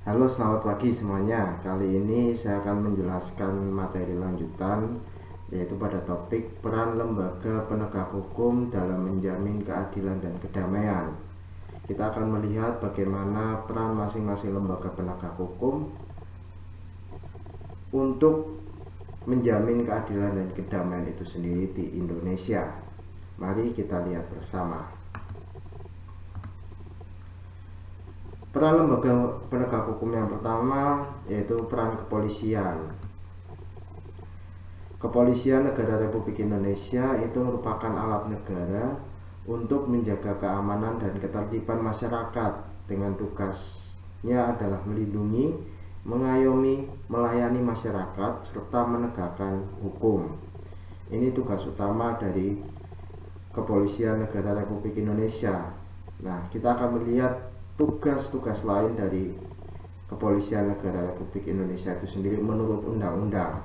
Halo, selamat pagi semuanya. Kali ini saya akan menjelaskan materi lanjutan, yaitu pada topik peran lembaga penegak hukum dalam menjamin keadilan dan kedamaian. Kita akan melihat bagaimana peran masing-masing lembaga penegak hukum untuk menjamin keadilan dan kedamaian itu sendiri di Indonesia. Mari kita lihat bersama. Peran lembaga penegak hukum yang pertama yaitu peran kepolisian. Kepolisian Negara Republik Indonesia itu merupakan alat negara untuk menjaga keamanan dan ketertiban masyarakat dengan tugasnya adalah melindungi, mengayomi, melayani masyarakat serta menegakkan hukum. Ini tugas utama dari Kepolisian Negara Republik Indonesia. Nah, kita akan melihat tugas-tugas lain dari Kepolisian Negara Republik Indonesia itu sendiri menurut undang-undang.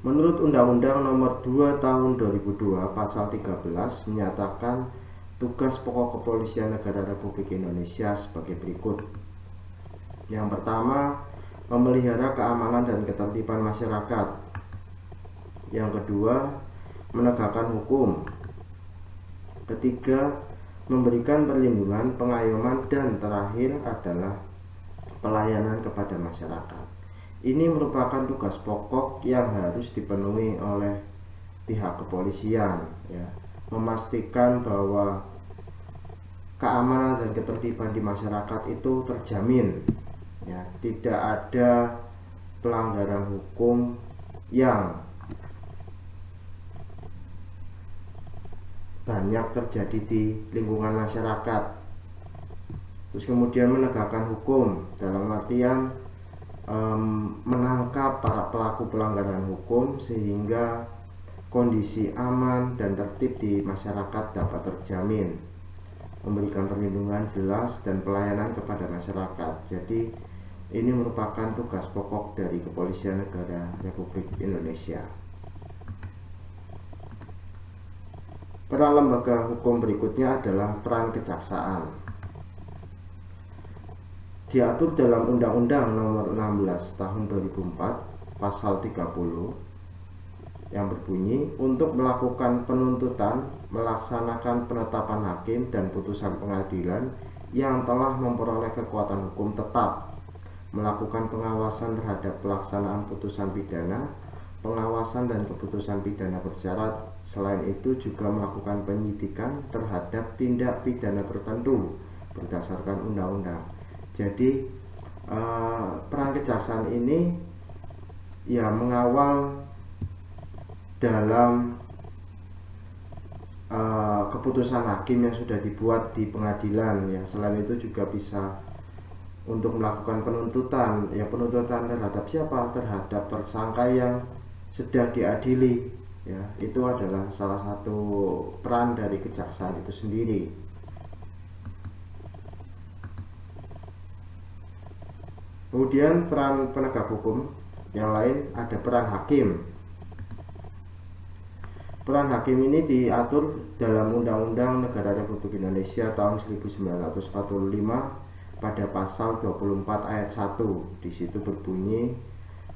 Menurut Undang-Undang Nomor 2 Tahun 2002 Pasal 13 menyatakan tugas pokok Kepolisian Negara Republik Indonesia sebagai berikut. Yang pertama, memelihara keamanan dan ketertiban masyarakat. Yang kedua, menegakkan hukum. Ketiga, memberikan perlindungan, pengayoman, dan terakhir adalah pelayanan kepada masyarakat. Ini merupakan tugas pokok yang harus dipenuhi oleh pihak kepolisian, ya, memastikan bahwa keamanan dan ketertiban di masyarakat itu terjamin, ya, tidak ada pelanggaran hukum yang banyak terjadi di lingkungan masyarakat. Terus kemudian menegakkan hukum dalam artian menangkap para pelaku pelanggaran hukum sehingga kondisi aman dan tertib di masyarakat dapat terjamin, memberikan perlindungan jelas dan pelayanan kepada masyarakat. Jadi ini merupakan tugas pokok dari Kepolisian Negara Republik Indonesia. Peran lembaga hukum berikutnya adalah peran kejaksaan. Diatur dalam Undang-Undang Nomor 16 Tahun 2004 Pasal 30 yang berbunyi, untuk melakukan penuntutan, melaksanakan penetapan hakim dan putusan pengadilan yang telah memperoleh kekuatan hukum tetap, melakukan pengawasan terhadap pelaksanaan putusan pidana, pengawasan dan keputusan pidana bersyarat. Selain itu juga melakukan penyidikan terhadap tindak pidana tertentu berdasarkan undang-undang. Jadi peran kejaksaan ini ya mengawal dalam keputusan hakim yang sudah dibuat di pengadilan, ya. Selain itu juga bisa untuk melakukan penuntutan, ya, penuntutan terhadap siapa? Terhadap tersangka yang sedang diadili, ya. Itu adalah salah satu peran dari kejaksaan itu sendiri. Kemudian peran penegak hukum yang lain ada peran hakim. Peran hakim ini diatur dalam Undang-Undang Negara Republik Indonesia tahun 1945 pada pasal 24 ayat 1. Di situ berbunyi,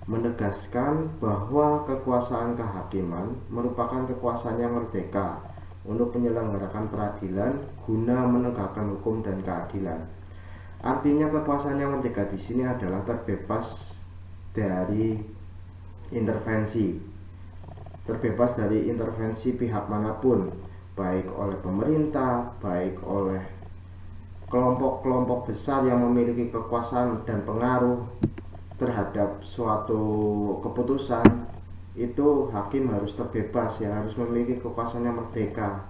menegaskan bahwa kekuasaan kehakiman merupakan kekuasaan yang merdeka untuk menyelenggarakan peradilan guna menegakkan hukum dan keadilan. Artinya kekuasaan yang merdeka di sini adalah terbebas dari intervensi, terbebas dari intervensi pihak manapun, baik oleh pemerintah, baik oleh kelompok-kelompok besar yang memiliki kekuasaan dan pengaruh terhadap suatu keputusan. Itu hakim harus terbebas, ya, harus memiliki kekuasaan yang merdeka.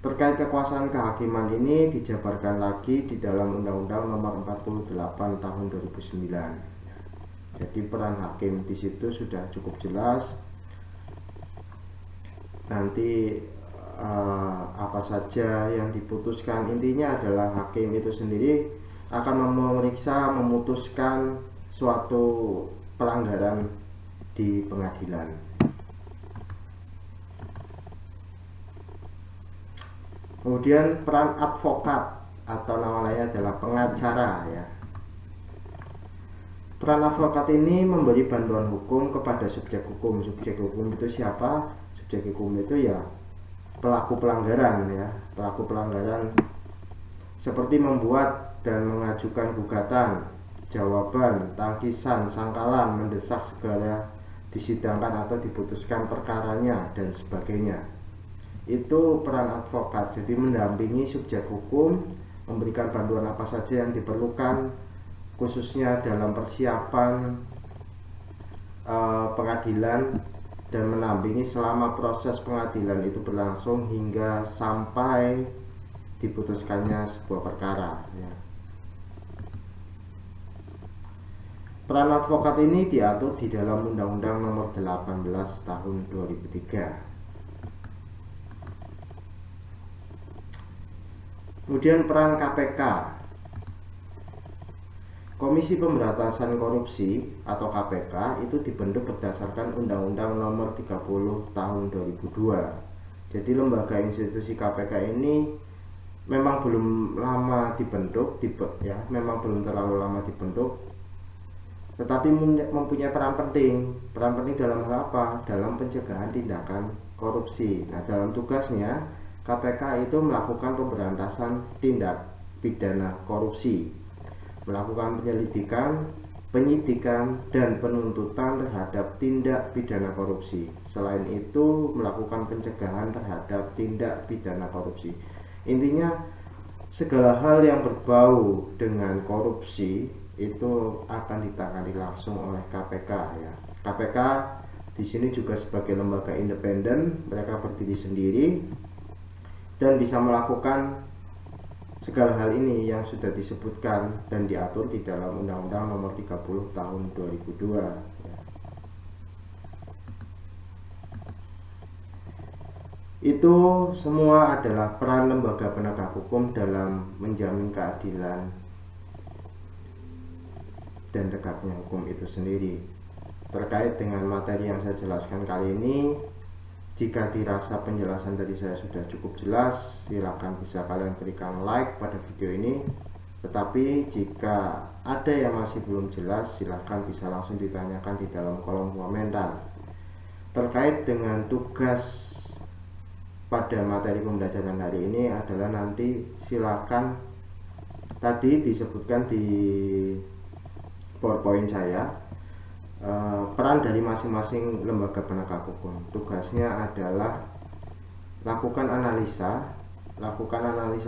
Terkait kekuasaan kehakiman ini dijabarkan lagi di dalam Undang-Undang Nomor 48 Tahun 2009. Jadi peran hakim di situ sudah cukup jelas. Nanti apa saja yang diputuskan, intinya adalah hakim itu sendiri akan memeriksa, memutuskan suatu pelanggaran di pengadilan. Kemudian peran advokat atau nama lainnya adalah pengacara ya. Peran advokat ini memberi bantuan hukum kepada subjek hukum. Subjek hukum itu siapa? Subjek hukum itu ya pelaku pelanggaran ya. Pelaku pelanggaran seperti membuat dan mengajukan gugatan, jawaban, tangkisan, sangkalan, mendesak segala disidangkan atau diputuskan perkaranya dan sebagainya. Itu peran advokat. Jadi mendampingi subjek hukum, memberikan bantuan apa saja yang diperlukan khususnya dalam persiapan pengadilan dan mendampingi selama proses pengadilan itu berlangsung hingga sampai diputuskannya sebuah perkara ya. Peran advokat ini diatur di dalam Undang-Undang Nomor 18 Tahun 2003. Kemudian peran KPK. Komisi Pemberantasan Korupsi atau KPK itu dibentuk berdasarkan Undang-Undang Nomor 30 Tahun 2002. Jadi lembaga institusi KPK ini memang belum lama dibentuk, memang belum terlalu lama dibentuk, tetapi mempunyai peran penting. Peran penting dalam hal apa? Dalam pencegahan tindakan korupsi. Nah, dalam tugasnya KPK itu melakukan pemberantasan tindak pidana korupsi, melakukan penyelidikan, penyidikan, dan penuntutan terhadap tindak pidana korupsi. Selain itu, melakukan pencegahan terhadap tindak pidana korupsi. Intinya, segala hal yang berbau dengan korupsi itu akan ditangani langsung oleh KPK ya. KPK di sini juga sebagai lembaga independen, mereka berdiri sendiri dan bisa melakukan segala hal ini yang sudah disebutkan dan diatur di dalam Undang-Undang Nomor 30 Tahun 2002 ya. Itu semua adalah peran lembaga penegak hukum dalam menjamin keadilan dan tegaknya hukum itu sendiri. Terkait dengan materi yang saya jelaskan kali ini, jika dirasa penjelasan dari saya sudah cukup jelas, silakan bisa kalian berikan like pada video ini. Tetapi jika ada yang masih belum jelas, silakan bisa langsung ditanyakan di dalam kolom komentar. Terkait dengan tugas pada materi pembelajaran hari ini adalah nanti silakan, tadi disebutkan di PowerPoint saya, peran dari masing-masing lembaga penegak hukum. Tugasnya adalah lakukan analisa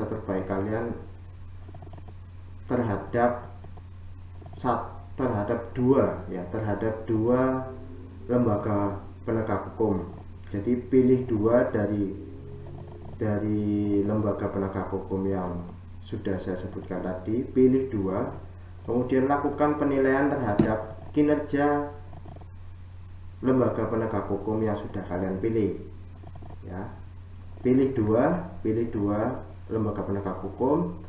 terbaik kalian terhadap dua lembaga penegak hukum. Jadi pilih dua dari lembaga penegak hukum yang sudah saya sebutkan tadi, pilih dua, kemudian lakukan penilaian terhadap kinerja lembaga penegak hukum yang sudah kalian pilih ya. Pilih dua lembaga penegak hukum.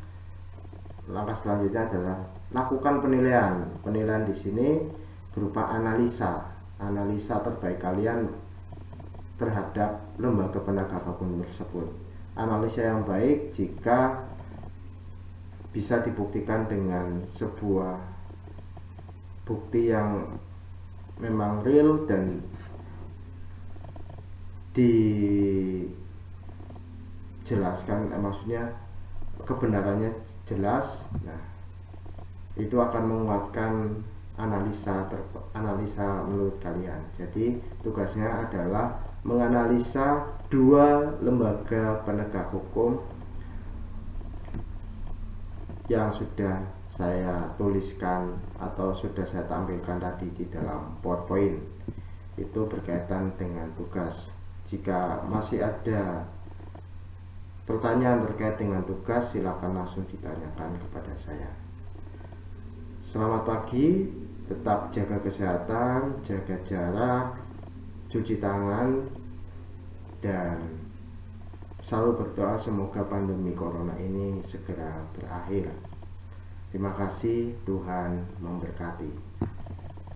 Langkah selanjutnya adalah lakukan penilaian. Penilaian di sini berupa analisa terbaik kalian terhadap lembaga penegak hukum tersebut. Analisa yang baik jika bisa dibuktikan dengan sebuah bukti yang memang real dan dijelaskan, maksudnya kebenarannya jelas. Nah, itu akan menguatkan analisa menurut kalian. Jadi tugasnya adalah menganalisa dua lembaga penegak hukum yang sudah saya tuliskan atau sudah saya tampilkan tadi di dalam PowerPoint. Itu berkaitan dengan tugas. Jika masih ada pertanyaan terkait dengan tugas, silakan langsung ditanyakan kepada saya. Selamat pagi, tetap jaga kesehatan, jaga jarak, cuci tangan, dan selalu berdoa semoga pandemi corona ini segera berakhir. Terima kasih, Tuhan memberkati.